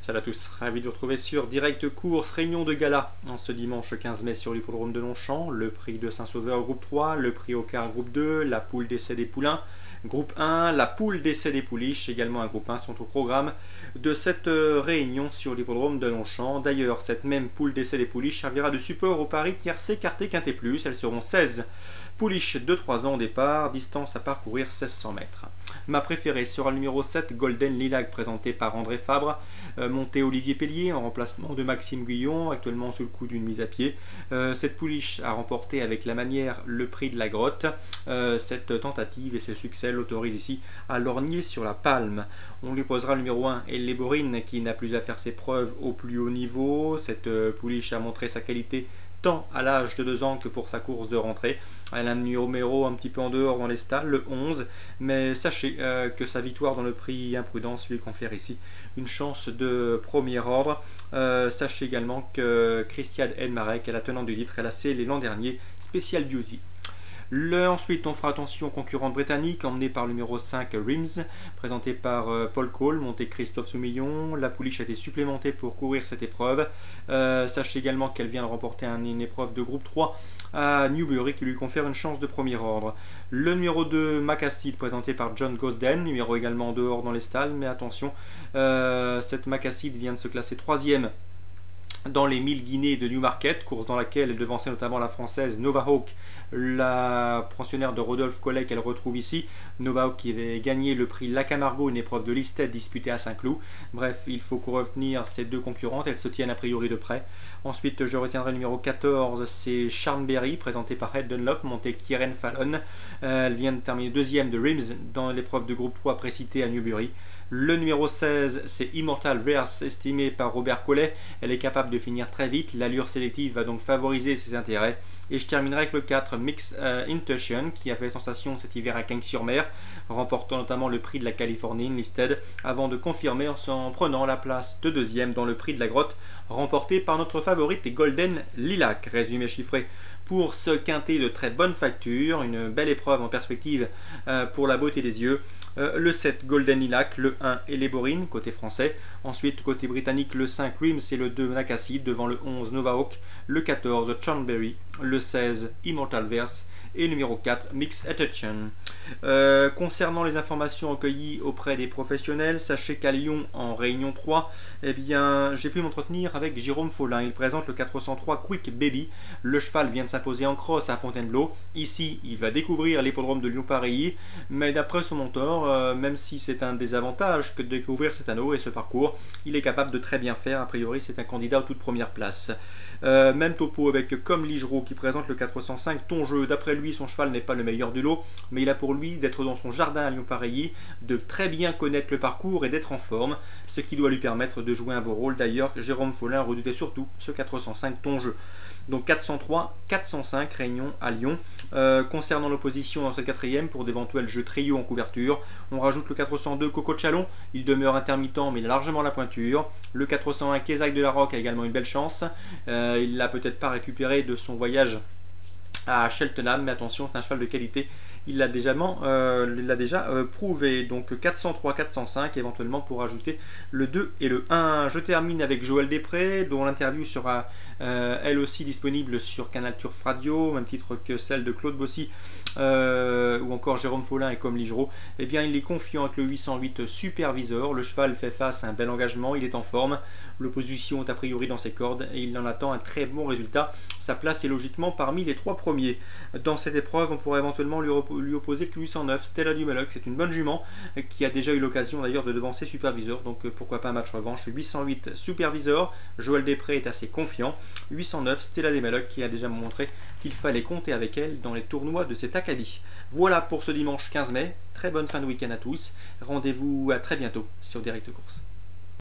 Salut à tous, ravi de vous retrouver sur Direct Course, réunion de gala en ce dimanche 15 mai sur l'hippodrome de Longchamp, le prix de Saint-Sauveur groupe 3, le prix au quart groupe 2, la poule d'essai des poulains groupe 1, la poule d'essai des pouliches, également un groupe 1 sont au programme de cette réunion sur l'hippodrome de Longchamp. D'ailleurs, cette même poule d'essai des pouliches servira de support au pari tiercé quarté quinté plus, elles seront 16 pouliches de 3 ans au départ, distance à parcourir 1600 mètres. Ma préférée sera le numéro 7, Golden Lilac, présenté par André Fabre, monté Olivier Pellier en remplacement de Maxime Guyon, actuellement sous le coup d'une mise à pied. Cette pouliche a remporté avec la manière le prix de la grotte. Cette tentative et ce succès l'autorise ici à lorgner sur la palme. On lui posera le numéro 1, Elléborine, qui n'a plus à faire ses preuves au plus haut niveau. Cette pouliche a montré sa qualité tant à l'âge de 2 ans que pour sa course de rentrée. Elle a un numéro un petit peu en dehors dans les stalles, le 11, mais sachez que sa victoire dans le prix Imprudence lui confère ici une chance de premier ordre. Sachez également que Christiane Edmarek, la tenante du litre, elle a scellé l'an dernier Special Duty. Ensuite, on fera attention aux concurrentes britanniques, emmenée par le numéro 5, Rims, présenté par Paul Cole, monté Christophe Soumillon. La pouliche a été supplémentée pour courir cette épreuve. Sachez également qu'elle vient de remporter une épreuve de groupe 3 à Newbury qui lui confère une chance de premier ordre. Le numéro 2, Macacid, présenté par John Gosden, numéro également en dehors dans les stalles, mais attention, cette Macacid vient de se classer 3e dans les 1000 Guinées de Newmarket, course dans laquelle elle devançait notamment la française Nova Hawk, la pensionnaire de Rodolphe Collet qu'elle retrouve ici. Nova Hawk qui avait gagné le prix La Camargo, une épreuve de listed disputée à Saint-Cloud. Bref, il faut retenir ces deux concurrentes, elles se tiennent a priori de près. Ensuite, je retiendrai le numéro 14, c'est Charnberry, présenté par Head Dunlop, monté Kieran Fallon. Elle vient de terminer 2e de Rims dans l'épreuve de groupe 3 précitée à Newbury. Le numéro 16, c'est Immortal Verse, estimé par Robert Collet. Elle est capable de finir très vite. L'allure sélective va donc favoriser ses intérêts. Et je terminerai avec le 4, Mix Intuition, qui a fait sensation cet hiver à Cagnes-sur-Mer, remportant notamment le prix de la Californie Listed, avant de confirmer en prenant la place de 2e dans le prix de la grotte, remporté par notre favorite Golden Lilac. Résumé chiffré pour ce quintet de très bonne facture, une belle épreuve en perspective pour la beauté des yeux. Le 7 Golden Lilac, le 1 Elléborine côté français, ensuite côté britannique le 5 Rims et le 2 Macacid devant le 11 Nova Hawk, le 14 Charnberry, le 16 Immortal Verse et le numéro 4 Mix Attention. Concernant les informations recueillies auprès des professionnels, sachez qu'à Lyon en réunion 3, eh bien, j'ai pu m'entretenir avec Jérôme Follin. Il présente le 403 Quick Baby. Le cheval vient de s'imposer en cross à Fontainebleau. Ici, il va découvrir l'hippodrome de Lyon-Pareilly, mais d'après son mentor, même si c'est un désavantage que de découvrir cet anneau et ce parcours, il est capable de très bien faire. A priori, c'est un candidat aux toutes premières places. Même topo avec Comme Ligereau qui présente le 405 Tongeux. D'après lui, son cheval n'est pas le meilleur du lot, mais il a pour lui d'être dans son jardin à Lyon-Pareilly, de très bien connaître le parcours et d'être en forme, ce qui doit lui permettre de jouer un beau rôle. D'ailleurs, Jérôme Follin redoutait surtout ce 405 Tongeux. Donc 403, 405 réunions à Lyon. Concernant l'opposition dans cette quatrième, pour d'éventuels jeux trio en couverture, on rajoute le 402 Coco de Chalon. Il demeure intermittent mais il a largement la pointure. Le 401 Kézac de la Roque a également une belle chance. Il l'a peut-être pas récupéré de son voyage à Cheltenham, mais attention, c'est un cheval de qualité. Il l'a déjà prouvé. Donc 403, 405 éventuellement pour ajouter le 2 et le 1. Je termine avec Joël Després, dont l'interview sera elle aussi disponible sur Canal Turf Radio, au même titre que celle de Claude Bossy ou encore Jérôme Follin et Comme Ligereau. Eh bien, il est confiant avec le 808 Supervisor. Le cheval fait face à un bel engagement, il est en forme. L'opposition est a priori dans ses cordes et il en attend un très bon résultat. Sa place est logiquement parmi les 3 premiers. Dans cette épreuve, on pourrait éventuellement lui opposer que 809 Stella du Meloc. C'est une bonne jument qui a déjà eu l'occasion d'ailleurs de devancer Supervisor, donc pourquoi pas un match revanche. 808 Supervisor, Joël Després est assez confiant. 809 Stella des Meloc qui a déjà montré qu'il fallait compter avec elle dans les tournois de cet acabit. Voilà pour ce dimanche 15 mai. Très bonne fin de week-end à tous. Rendez-vous à très bientôt sur Direct Course.